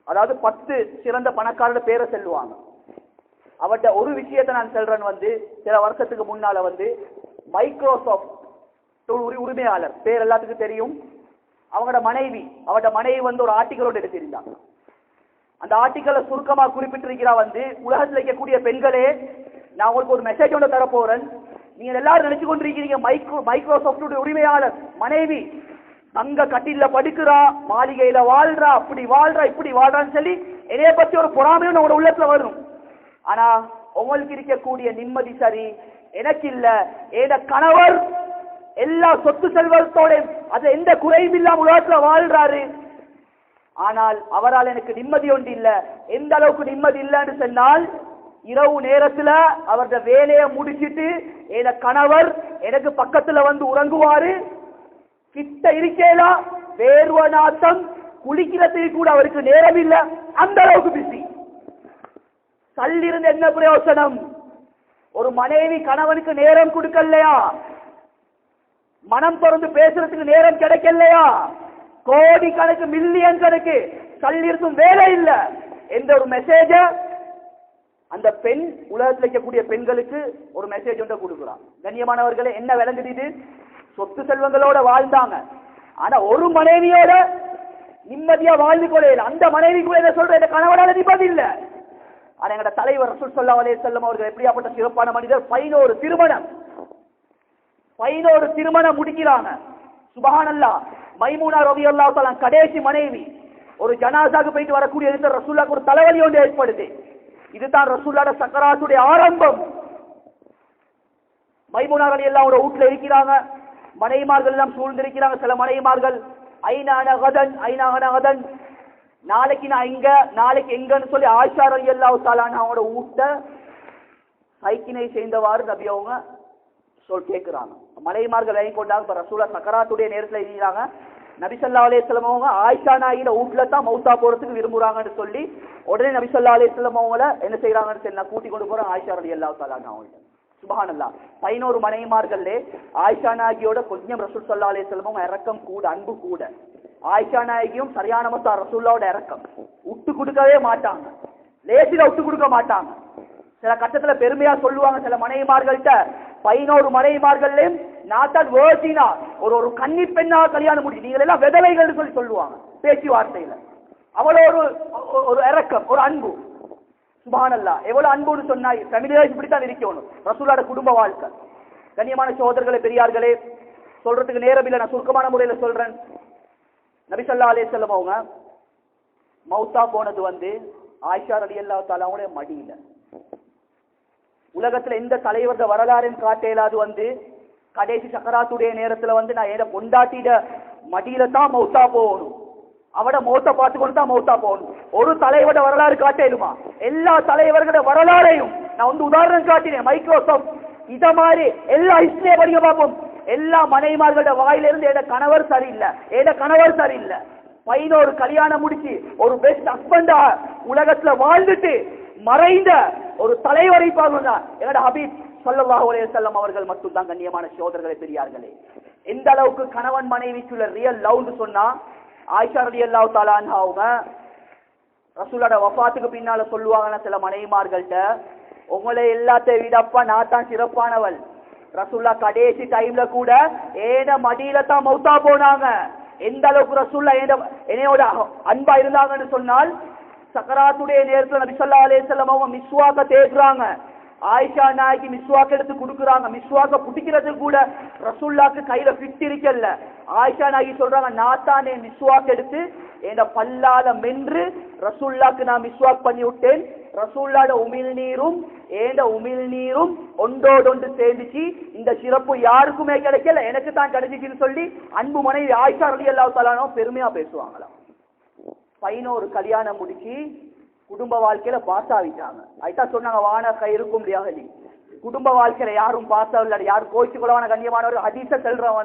அதாவது 10 சிறந்த பணக்காரரோட பேரை சொல்லுவாங்க. அவட்ட ஒரு விஷயத்தை நான் சொல்றேன், சில வருஷத்துக்கு முன்னால மைக்ரோசாஃப்ட் உரிமையாளர் பேர் எல்லாத்துக்கும் தெரியும். அவட மனைவி ஒரு ஆர்டிக்கலோட எடுத்திருந்தாங்க. அந்த ஆர்டிக்கலை சுருக்கமா குறிப்பிட்டிருக்கிறா, உலகத்தில் இருக்கக்கூடிய பெண்களே, நான் உங்களுக்கு ஒரு மெசேஜ் ஒன்று தர போறேன். நீங்க எல்லாரும் நினைச்சு கொண்டிருக்கிறீங்க மைக்ரோசாஃப்ட் உரிமையாளர் மனைவி அங்க கட்டில படுக்கிறா, மாளிகையில வாழ்றா, அப்படி வாழ்றா, இப்படி வாழ்றான்னு சொல்லி என்னைய பத்தி ஒரு பொறாமையும் உங்களோட உள்ளத்துல வரும். ஆனா உங்களுக்கு இருக்கக்கூடிய நிம்மதி சரி, எனக்கு இல்ல. ஏத கணவர் எல்லா சொத்து செல்வத்தோட அது எந்த குறையும் இல்லாம உலகத்துல வாழ்றாரு. ஆனால் அவரால் எனக்கு நிம்மதி ஒன்று இல்ல. எந்த அளவுக்கு நிம்மதி இல்லைன்னு சொன்னால், இரவு நேரத்துல அவருடைய வேலையை முடிச்சிட்டு ஏத கணவர் எனக்கு பக்கத்துல உறங்குவாரு. கிட்ட இருக்கேலா வேர்வ நாட்டம், குளிக்கிறதுக்கு கூட அவருக்கு நேரம் இல்ல. அந்த அளவுக்கு பிஸி. சல்லிருந்து என்ன பிரயோசனம்? ஒரு மனைவி கணவனுக்கு நேரம் கொடுக்கலையா, மனம் திறந்து பேசுறதுக்கு நேரம் கிடைக்கலையா, கோடி கணக்கு மில்லியன் கணக்கு சல்லிருக்கும் வேலை இல்ல. எந்த ஒரு மெசேஜ அந்த பெண் உலகத்தில் இருக்கக்கூடிய பெண்களுக்கு ஒரு மெசேஜ் ஒன்றை கொடுக்குறான். கண்ணியமானவர்களே, என்ன விளங்குது? சொத்து செல்வங்களோட வாழ்ந்தாங்க, ஆனா ஒரு மனைவியோட நிம்மதியா வாழ்ந்து கொள்ளையில. அந்த மனைவி கூட என்ன சொல்ற, இந்த கணவனால நிம்மதி இல்ல. ஆனா எங்கட தலைவர் ரசூல் ஸல்லல்லாஹு அலைஹி வஸல்லம் அவர்கள் எப்படியாப்பட்ட சிறப்பான மனிதர். 11 திருமணம் முடிக்கிறாங்க. சுப்ஹானல்லாஹ். மைமூனா ரலியல்லாஹு தஆலா கடைசி மனைவி. ஒரு ஜனாசாக்கு போயிட்டு வரக்கூடிய இடத்துல ரசூலுல்லாஹ்க்கு ஒரு தலைவலி ஒன்று ஏற்படுது. இதுதான் ரசூலுல்லாஹ் சக்கராத்துடைய ஆரம்பம். மைமூனா ரலியல்லாஹு அவரோட வீட்டுல இருக்கிறாங்க. மனைவிமார்கள் எல்லாம் சூழ்ந்திருக்கிறாங்க. சில மனைவிமார்கள் ஐநான கதன், நாளைக்கு நான் எங்க, நாளைக்கு எங்கன்னு சொல்லி ஆயிஷா ரலியல்லாஹு தஆலா அவங்களோட வீட்ட சைக்கினை சேர்ந்தவாறு நபி அவங்க கேட்கிறாங்க. மனைவிமார்கள் வாங்கி கொண்டாங்க. இப்ப ரசூலுல்லாஹ் சக்கராத்துடைய நேரத்துல இருக்கிறாங்க. நபி ஸல்லல்லாஹு அலைஹி வஸல்லம் அவங்க ஆயிஷா நாயில வீட்டுல தான் மௌத்தா போறதுக்கு விரும்புறாங்கன்னு சொல்லி உடனே நபி ஸல்லல்லாஹு அலைஹி வஸல்லம் அவங்கள என்ன செய்யறாங்கன்னு சொல்லி நான் கூட்டி கொண்டு போறேன் ஆயிஷா ரலியல்லாஹு தஆலா அவங்க. சுப்ஹானல்லாஹ். 11 மனைவிமார்கள்ல ஆயிஷா நாயகியோட கொஞ்சம் ரசூல் ஸல்லல்லாஹு அலைஹி வஸல்லம் இரக்கம் கூட, அன்பு கூட. ஆயிஷா நாயகியும் சரியான மொத்த ரசூலுல்லாஹ்வோட இரக்கம். விட்டு கொடுக்கவே மாட்டாங்க, லேசில விட்டு கொடுக்க மாட்டாங்க. சில கட்டத்துல பெருமையா சொல்லுவாங்க சில மனைவிமார்கள்ட்ட, 11 மனைவிமார்கள்லயும் நான் தான் வேர்ஜினா, ஒரு கன்னி பெண்ணா கல்யாணம் முடியும், நீங்கள் எல்லாம் விதவைகள் சொல்லி சொல்லுவாங்க பேச்சுவார்த்தையில. அவ்வளோ ஒரு இரக்கம், ஒரு அன்பு. சுப்ஹானல்லாஹ். எவ்வளவு அன்புன்னு சொன்னா ஃபேமிலியா இப்படித்தான் இருக்கணும் ரசூலுல்லாஹ்வோட குடும்ப வாழ்க்கை. கண்ணியமான சகோதரர்களே, பெரியார்களே, சொல்றதுக்கு நேரம் இல்லை, நான் சுருக்கமான முறையில சொல்றேன். நபி ஸல்லல்லாஹு அலைஹி வஸல்லம் அவங்க மௌத்தா போனது ஆயிஷா ரலியல்லாஹு தஆலா அவங்களுடைய மடியில. உலகத்துல எந்த தலைவர வரலாறுன்னு காட்டேலாது கடைசி சக்கராத்துடைய நேரத்துல நான் என் பொண்டாட்டிட மடியில தான் மௌத்தா போகணும், அவட மௌத்த பார்த்து கொண்டு தான் மௌத்தா போகணும். ஒரு தலைவரோட வரலாறு காட்டேலுமா? எல்லா தலைவர்களோட வரலாறையும் நான் உதாரணம் காட்டினேன். மைக்ரோசாஃப்ட் இத மாதிரி எல்லா ஹிஸ்டரியை படிக்க பார்ப்போம். எல்லா மனைவிமார்களோட வாயிலிருந்து எட கணவர் சரியில்லை, 11 கல்யாணம் முடிச்சு ஒரு பெஸ்ட் ஹஸ்பண்டா உலகத்துல வாழ்ந்துட்டு மறைந்த ஒரு தலைவரை பார்க்கணும் எங்கட ஹபீப் ஸல்லல்லாஹு அலைஹி வஸல்லம் அவர்கள் மட்டும் தான். கண்ணியமான சகோதரர்களே, பெரியார்களே, எந்த அளவுக்கு கணவன் மனைவிக்குள்ள ரியல் லவ்னு சொன்னா, ஆயிஷா ரலியல்லாஹு தஆலா அன்ஹா அவங்க ரசூலுல்லாஹ்வோட வஃபாத்துக்கு பின்னால சொல்லுவாங்க சில மனைவிமார்கள்ட்ட, உங்களை எல்லாத்தையும் விடப்பா நான் தான் சிறப்பானவள். ரசூலுல்லாஹ் கடைசி டைம்ல கூட ஏன மடியில தான் மௌத்தா போனாங்க. எந்த அளவுக்கு ரசூலுல்லாஹ் என்னையோட அன்பா இருந்தாங்கன்னு சொன்னால், சக்கராத்துடைய நேரத்துல நபி ஸல்லல்லாஹு அலைஹி வஸல்லம் அவங்க மிஸ்வாக்க தேடுறாங்க. ஆயிஷா நாயகி மிஸ்வாக் எடுத்து கொடுக்குறாங்க. மிஸ்வாக்க புடிக்கிறதுக்கு கூட ரசூலுல்லாஹ்க்கு கையில ஃபிட் இருக்கல்ல. ஆயிஷா நாயகி சொல்றாங்க, நான் தான் என் மிஸ்வாக் எடுத்து என் பல்லால மென்று ரசூலுல்லாஹ்க்கு நான் மிஸ்வாக் பண்ணி விட்டேன். ரசூலுல்லாஹ்வோட உமிழ் நீரும் ஒன்றோடொன்று சேர்ந்துச்சு. இந்த சிறப்பு யாருக்குமே கிடைக்கல, எனக்கு தான் கிடைச்சிச்சுன்னு சொல்லி அன்பு மனைவி ஆயிஷா ரலியல்லாஹு தஆலா பெருமையா பேசுவாங்களாம். 11 கல்யாணம் முடிச்சு குடும்ப வாழ்க்கையில பாஸ் ஆகிட்டாங்க. ஐட்டா சொன்னாங்க, வான கயிறுக்கும் முடியாது, குடும்ப வாழ்க்கையில யாரும் பாஸ் ஆகல, யாரும் கோச்சு கொள்ளவான. கண்ணியமானவர் ஹதீஸ செல்றோம்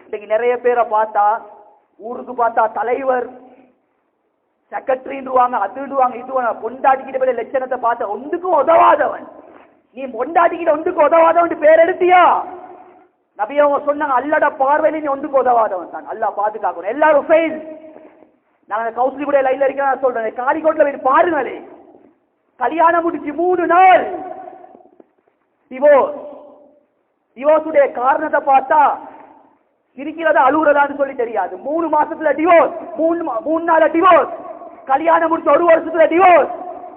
இன்னைக்கு நிறைய பேரை பார்த்தா, ஊருக்கு பார்த்தா தலைவர் செக்ரட்டரின்னுவாங்க, அதுடுவாங்க, இதுவாங்க. பொண்டாட்டிக்கிட்ட போய் லட்சணத்தை பார்த்த ஒன்றுக்கும் உதவாதவன், நீ பொண்டாட்டிக்கிட்ட ஒன்றுக்கு உதவாதவன் பேர் எடுத்தியா? நபி அவங்க சொன்னாங்க, அல்லட பார்வையில நீ ஒன்றுக்கு உதவாதவன் தான், அல்லாஹ் பாதுகாக்கணும். எல்லாரும் ஃபெயில். நாங்க கௌசலிபுடைய லைன்ல இருக்க சொல்றேன், காலிக்கோட்ல போய் பாருங்களே, கல்யாணம் முடிச்சு 3 நாள் டிவோர்ஸ். டிவோர்ஸுடைய காரணத்தை பார்த்தா சிரிக்கிறதா அழுகுறதான்னு சொல்லி தெரியாது. 3 மாசத்துல டிவோர்ஸ், 3 நாள் டிவோர்ஸ், கல்யாணம் முடிச்ச 1 வருஷத்துல டிவோர்ஸ்.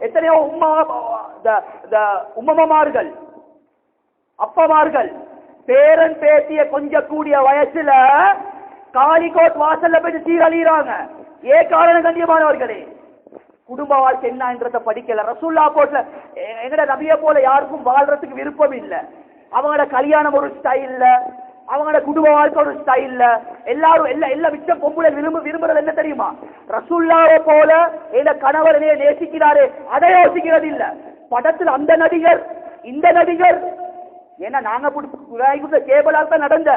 எத்தனையோ உம்மமார்கள், அப்பமார்கள் பேரன் பேத்திய கொஞ்சம் கூடிய வயசுல காலிக்கோட் வாசல்ல போய் சீரழிறாங்க. காரணம் கண்ணியமானவர்களே, குடும்ப வாழ்க்கை என்னன்றத படிக்கல. ரசூல்லா போல எங்கட நபிய போல யாருக்கும் வாழ்றதுக்கு விருப்பம் இல்லை. அவங்களோட கல்யாணம் ஒரு ஸ்டைல்ல, அவங்களோட குடும்ப வாழ்க்கை ஒரு ஸ்டைல்ல. எல்லாரும் எல்லா மிச்ச பொம்பளை விரும்புறது என்ன தெரியுமா? ரசூல்லாவை போல என் கணவர் என்னைய நேசிக்கிறாரு, அதை யோசிக்கிறது இல்ல. படத்தில் அந்த நடிகர் இந்த நடிகர், ஏன்னா நாங்க கேபிளால் தான் நடந்த,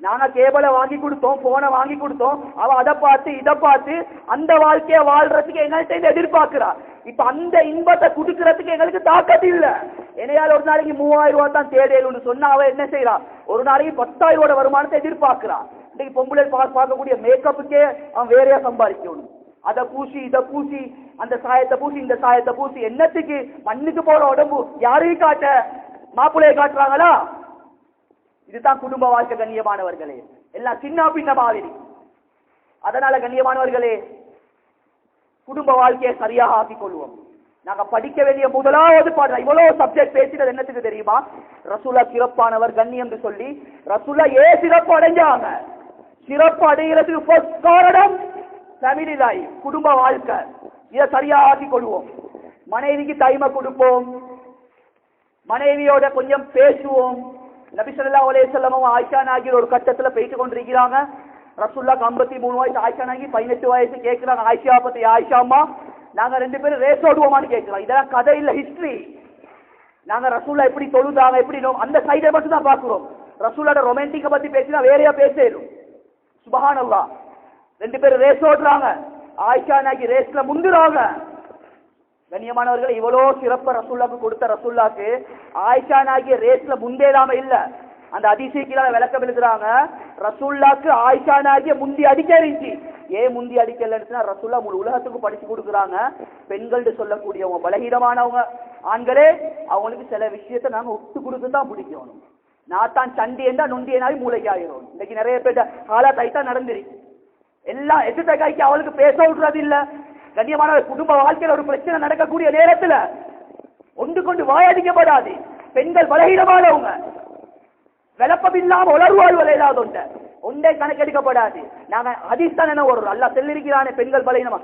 நாங்க கேபிளை வாங்கி கொடுத்தோம், போனை வாங்கி கொடுத்தோம். அவ அதை பார்த்து இதை பார்த்து அந்த வாழ்க்கைய வாழ்றதுக்கு எங்கள்கிட்ட எதிர்பார்க்கிறா. இப்ப அந்த இன்பத்தை குடுக்கிறதுக்கு எங்களுக்கு தாக்கத்து இல்ல. என்னையால ஒரு நாளைக்கு 3000 ரூபாய் தான் தேவைன்னு சொன்னா அவ என்ன செய்யறா? ஒரு நாளைக்கு 10,000 ரூபாய் வருமானத்தை எதிர்பார்க்கிறா. இன்னைக்கு பொம்பளை பார்க்கக்கூடிய மேக்கப்புக்கே அவன் வேறையா சம்பாதிக்கணும். அதை பூசி இதை பூசி, அந்த சாயத்தை பூசி இந்த சாயத்தை பூசி, என்னத்துக்கு? மண்ணுக்கு போற உடம்பு யாரையும் காட்ட, மாப்பிள்ளையை காட்டுறாங்களா? இதுதான் குடும்ப வாழ்க்கை கண்ணியமானவர்களே. எல்லாம் சின்ன பின்ன மாதிரி. அதனால கண்ணியமானவர்களே, குடும்ப வாழ்க்கையை சரியாக ஆக்கிக் கொள்வோம். நாங்க படிக்க வேண்டிய முதலாவது பாடம், இவ்வளவு சப்ஜெக்ட் பேசினது என்னத்துக்கு தெரியுமா? ரசூலா சிறப்பானவர் கண்ணியம் என்று சொல்லி ரசூலா சிறப்பு அடைஞ்சாங்க. சிறப்பு அடைகிறதுக்கு ஃபர்ஸ்ட் காரணம் ஃபேமிலி லைஃப், குடும்ப வாழ்க்கை. இதை சரியாக ஆக்கிக் கொள்வோம். மனைவிக்கு டைமை கொடுப்போம், மனைவியோட கொஞ்சம் பேசுவோம். நபி ஸல்லல்லாஹு அலைஹி வஸல்லம் ஆயிஷா நாயகி ஒரு கட்டத்துல போயிட்டு கொண்டிருக்கிறாங்க. ரசூலுல்லாஹ் 53 வயசு, ஆயிஷா நாயகி 18 வயசு. கேட்கிறாங்க ஆயிஷா பத்தி, ஆயிஷா அம்மா நாங்க 2 பேரும் ரேஸ் ஓடுவோமான்னு கேட்கிறோம். இதெல்லாம் கதை இல்ல, ஹிஸ்டரி. நாங்க ரசூல்லா எப்படி தொழுதாங்க, எப்படி அந்த சைடை மட்டும் தான் பாக்குறோம். ரசூலோட ரொமான்டிக்க பத்தி பேசினா வேறையா பேசணும். சுபஹானல்லாஹ். 2 பேரும் ரேஸ் ஓடுறாங்க, ஆயிஷா நாயகி ரேஸ்ல முந்துறாங்க. கண்ணியமானவர்கள், இவ்வளோ சிறப்பு ரசூல்லாக்கு கொடுத்த ரசூல்லாக்கு ஆயிஷா நாயகி ரேஸ்ல முந்தேதாம இல்ல. அந்த அதிசயக்கில விளக்கம் எழுதுறாங்க, ரசூல்லாக்கு ஆயிஷா நாயகிய முந்தி அடிக்க இருந்துச்சு. ஏன் முந்தி அடிக்கலன்னா, ரசூல்லா முழு உலகத்துக்கு படிச்சு கொடுக்குறாங்க. பெண்கள் சொல்லக்கூடியவங்க பலகீனமானவங்க, ஆண்களே அவங்களுக்கு சில விஷயத்த நாங்க ஒட்டு கொடுத்து தான் பிடிக்கணும். நான் தான் சண்டி என்றா நொண்டியனாவே மூளைக்கு ஆயிரும். இன்னைக்கு நிறைய பேர் காலா தைத்தான் நடந்துருக்கு. எல்லாம் எதிர்த்த கைக்கு அவளுக்கு பேச விடுறது இல்ல. கண்ணியமான குடும்ப வாழ்க்கையில் ஒரு பிரச்சனை நடக்கக்கூடிய நேரத்தில் ஒன்று கொண்டு வாயடிக்கப்படாது. பெண்கள் பலகீனமானவங்க, விளப்பம் இல்லாம உளர்வாழ்வல் ஏதாவது ஒன்றை கணக்கெடுக்கப்படாது. நாங்க ஹதீஸ் தான் என்ன ஒரு அல்லாஹ் சொல்லியிருக்கிறானே, பெண்கள் பலகீனமா